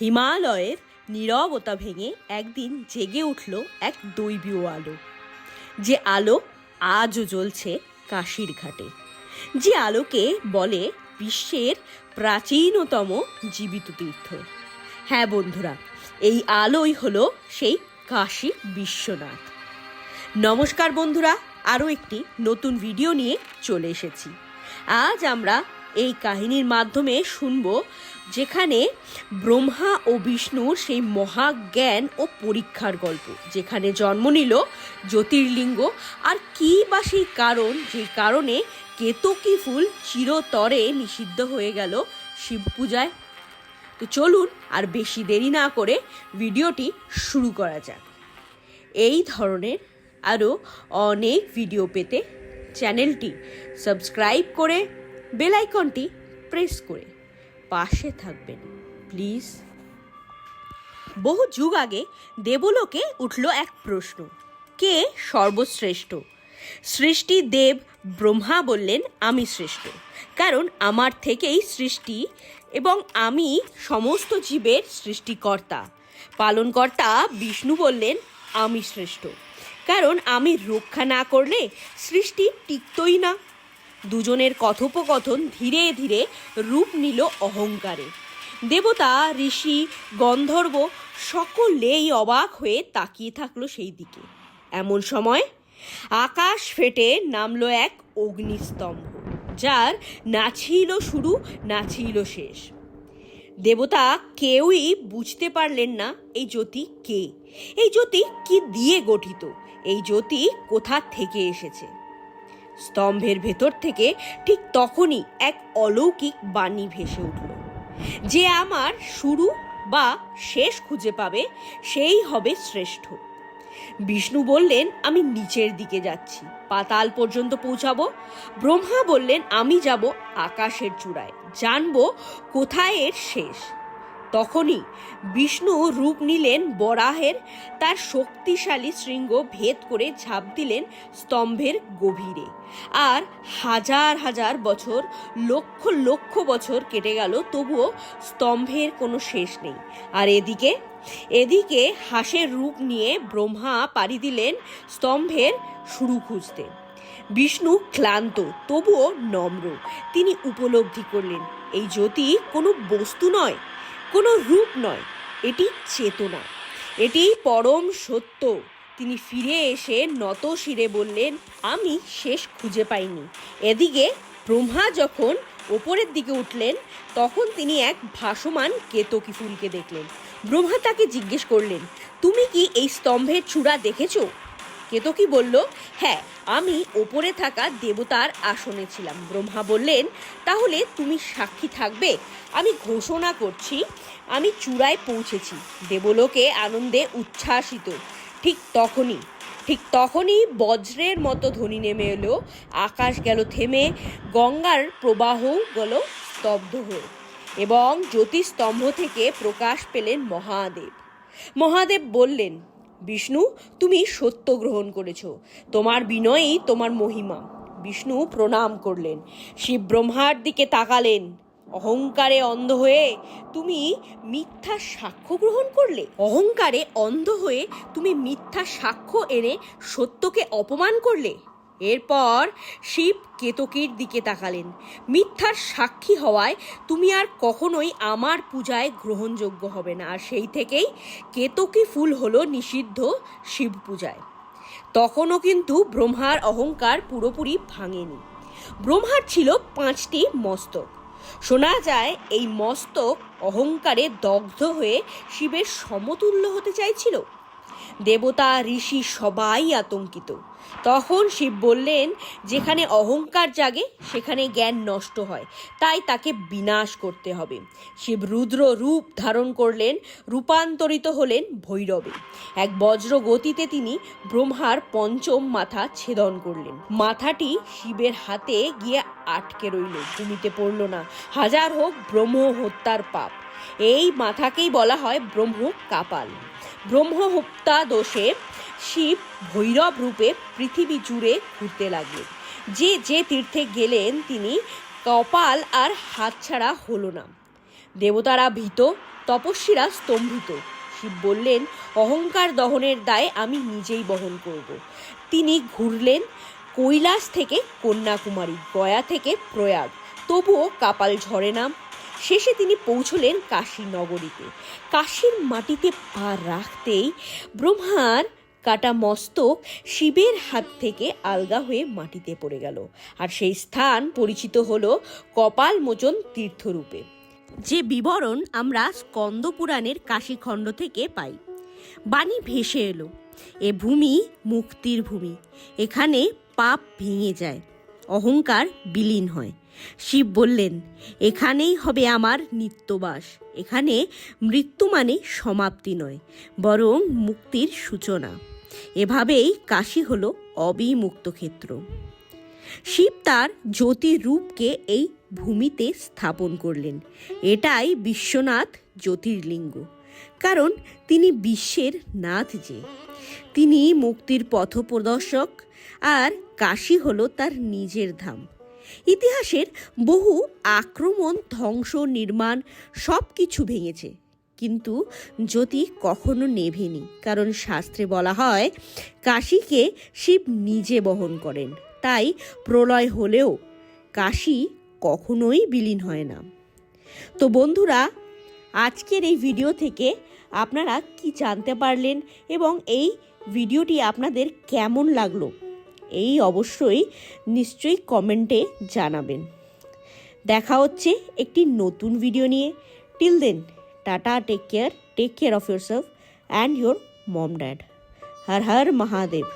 হিমালয়ের নীরবতা ভেঙে একদিন জেগে উঠল এক দৈবীয় আলো, যে আলো আজও জ্বলছে কাশীর ঘাটে, যে আলোকে বলে বিশ্বের প্রাচীনতম জীবিত তীর্থ। হ্যাঁ বন্ধুরা, এই আলোই হলো সেই কাশী বিশ্বনাথ। নমস্কার বন্ধুরা, আরও একটি নতুন ভিডিও নিয়ে চলে এসেছি। আজ আমরা এই কাহিনীর মাধ্যমে শুনব যেখানে ব্রহ্মা ও বিষ্ণুর সেই মহাজ্ঞান ও পরীক্ষার গল্প, যেখানে জন্ম নিল জ্যোতির্লিঙ্গ, আর কী বা সেই কারণ, যে কারণে কেতকী ফুল চিরতরে নিষিদ্ধ হয়ে গেল শিব পূজায়। তো চলুন আর বেশি দেরি না করে ভিডিওটি শুরু করা যাক। এই ধরনের আরও অনেক ভিডিও পেতে চ্যানেলটি সাবস্ক্রাইব করে বেল আইকনটি প্রেস করে পাশে থাকবেন প্লিজ। বহু যুগ আগে দেবলোকে উঠল এক প্রশ্ন, কে সর্বশ্রেষ্ঠ? সৃষ্টি দেব ব্রহ্মা বললেন, আমি শ্রেষ্ঠ, কারণ আমার থেকেই সৃষ্টি এবং আমি সমস্ত জীবের সৃষ্টিকর্তা। পালনকর্তা বিষ্ণু বললেন, আমি শ্রেষ্ঠ, কারণ আমি রক্ষা না করলে সৃষ্টি টিকতই না। দুজনের কথোপকথন ধীরে ধীরে রূপ নিল অহংকারে। দেবতা, ঋষি, গন্ধর্ব সকলেই অবাক হয়ে তাকিয়ে থাকলো সেই দিকে। এমন সময় আকাশ ফেটে নামলো এক অগ্নিস্তম্ভ, যার না ছিল শুরু না ছিল শেষ। দেবতা কেউই বুঝতে পারলেন না এই জ্যোতি কে, এই জ্যোতি কি দিয়ে গঠিত, এই জ্যোতি কোথা থেকে এসেছে। স্তম্ভের ভেতর থেকে ঠিক তখনই এক অলৌকিক বাণী ভেসে উঠল, যে আমার শুরু বা শেষ খুঁজে পাবে সেই হবে শ্রেষ্ঠ। বিষ্ণু বললেন, আমি নিচের দিকে যাচ্ছি, পাতাল পর্যন্ত পৌঁছাবো। ব্রহ্মা বললেন, আমি যাব আকাশের চূড়ায়, জানবো কোথায় এর শেষ। তখনই বিষ্ণু রূপ নিলেন বরাহের, তার শক্তিশালী শৃঙ্গ ভেদ করে ঝাঁপ দিলেন স্তম্ভের গভীরে। আর হাজার হাজার বছর, লক্ষ লক্ষ বছর কেটে গেল, তবুও স্তম্ভের কোনো শেষ নেই। আর এদিকে হাঁসের রূপ নিয়ে ব্রহ্মা পাড়ি দিলেন স্তম্ভের শুরু খুঁজতে। বিষ্ণু ক্লান্ত তবুও নম্র, তিনি উপলব্ধি করলেন এই জ্যোতি কোনো বস্তু নয়, কোনো রূপ নয়, এটি চেতনা, এটি পরম সত্য। তিনি ফিরে এসে নত শিরে বললেন, আমি শেষ খুঁজে পাইনি। এদিকে ব্রহ্মা যখন ওপরের দিকে উঠলেন, তখন তিনি এক ভাসমান কেতকী ফুলকে দেখলেন। ব্রহ্মা তাকে জিজ্ঞেস করলেন, তুমি কি এই স্তম্ভের চূড়া দেখেছো? কেতকী বলল, হ্যাঁ, আমি ওপরে থাকা দেবতার আসনে ছিলাম। ব্রহ্মা বললেন, তাহলে তুমি সাক্ষী থাকবে। আমি ঘোষণা করছি, আমি চূড়ায় পৌঁছেছি। দেবলোকে আনন্দে উচ্ছ্বাসিত। ঠিক তখনই বজ্রের মতো ধ্বনি নেমে এলো, আকাশ গেল থেমে, গঙ্গার প্রবাহও গেল স্তব্ধ হয়ে, এবং জ্যোতিস্তম্ভ থেকে প্রকাশ পেলেন মহাদেব। মহাদেব বললেন, বিষ্ণু, তুমি সত্য গ্রহণ করেছ, তোমার বিনয়ই তোমার মহিমা। বিষ্ণু প্রণাম করলেন। শিব ব্রহ্মার দিকে তাকালেন। অহংকারে অন্ধ হয়ে তুমি মিথ্যা সাক্ষ্য গ্রহণ করলে, অহংকারে অন্ধ হয়ে তুমি মিথ্যা সাক্ষ্য এনে সত্যকে অপমান করলে। এরপর শিব কেতকীর দিকে তাকালেন। মিথ্যার সাক্ষী হওয়ায় তুমি আর কখনোই আমার পূজায় গ্রহণযোগ্য হবে না। আর সেই থেকেই কেতকী ফুল হলো নিষিদ্ধ শিব পূজায়। তখনও কিন্তু ব্রহ্মার অহংকার পুরোপুরি ভাঙেনি। ব্রহ্মার ছিল 5টি মস্তক। শোনা যায় এই মস্তক অহংকারে দগ্ধ হয়ে শিবের সমতুল্য হতে চাইছিল। দেবতা, ঋষি সবাই আতঙ্কিত। তখন শিব বললেন, যেখানে অহংকার জাগে সেখানে জ্ঞান নষ্ট হয়, তাই তাকে বিনাশ করতে হবে। শিব রুদ্র রূপ ধারণ করলেন, রূপান্তরিত হলেন ভৈরবে। এক বজ্র গতিতে তিনি ব্রহ্মার 5ম মাথা ছেদন করলেন। মাথাটি শিবের হাতে গিয়ে আটকে রইল, ভূমিতে পড়ল না। হাজার হোক ব্রহ্ম হত্যার পাপ। এই মাথাকেই বলা হয় ব্রহ্ম কাপাল। ব্রহ্মহত্যা দোষে শিব ভৈরব রূপে পৃথিবী জুড়ে ঘুরতে লাগলেন। যে তীর্থে গেলেন তিনি কপাল আর হাতছাড়া হলো না। দেবতারা ভীত, তপস্বীরা স্তম্ভিত। শিব বললেন, অহংকার দহনের দায় আমি নিজেই বহন করব। তিনি ঘুরলেন কৈলাস থেকে কন্যাকুমারী, গয়া থেকে প্রয়াগ, তবুও কাপাল ঝরে না। শেষে তিনি পৌঁছলেন কাশী নগরীতে। কাশীর মাটিতে পা রাখতেই ব্রহ্মার কাটা মস্তক শিবের হাত থেকে আলগা হয়ে মাটিতে পড়ে গেল, আর সেই স্থান পরিচিত হলো কপালমোচন তীর্থরূপে, যে বিবরণ আমরা স্কন্দ পুরাণের কাশীখণ্ড থেকে পাই। বাণী ভেসে এলো, এ ভূমি মুক্তির ভূমি, এখানে পাপ ভেঙে যায়, অহংকার বিলীন হয়। শিব বললেন, এখানেই হবে আমার নিত্যবাস, এখানে মৃত্যু মানে সমাপ্তি নয়, বরং মুক্তির সূচনা। এভাবেই কাশী হলো অবিমুক্ত ক্ষেত্র। শিব তার জ্যোতির রূপকে এই ভূমিতে স্থাপন করলেন। এটাই বিশ্বনাথ জ্যোতির্লিঙ্গ, কারণ তিনি বিশ্বের নাথ, যে তিনি মুক্তির পথপ্রদর্শক, আর কাশী হলো তার নিজের ধাম। ইতিহাসের বহু আক্রমণ, ধ্বংস, নির্মাণ সব কিছু ভেঙেছে, কিন্তু জ্যোতি কখনো নেভেনি, কারণ শাস্ত্রে বলা হয় কাশীকে শিব নিজে বহন করেন। তাই প্রলয় হলেও কাশী কখনোই বিলীন হয় না। তো বন্ধুরা, আজকের এই ভিডিও থেকে আপনারা কি জানতে পারলেন এবং এই ভিডিওটি আপনাদের কেমন লাগলো, এই অবশ্যই নিশ্চয়ই কমেন্টে জানাবেন। দেখা হচ্ছে একটি নতুন ভিডিও নিয়ে। Till then, tata, take care of yourself and your mom dad. Har Har Mahadev.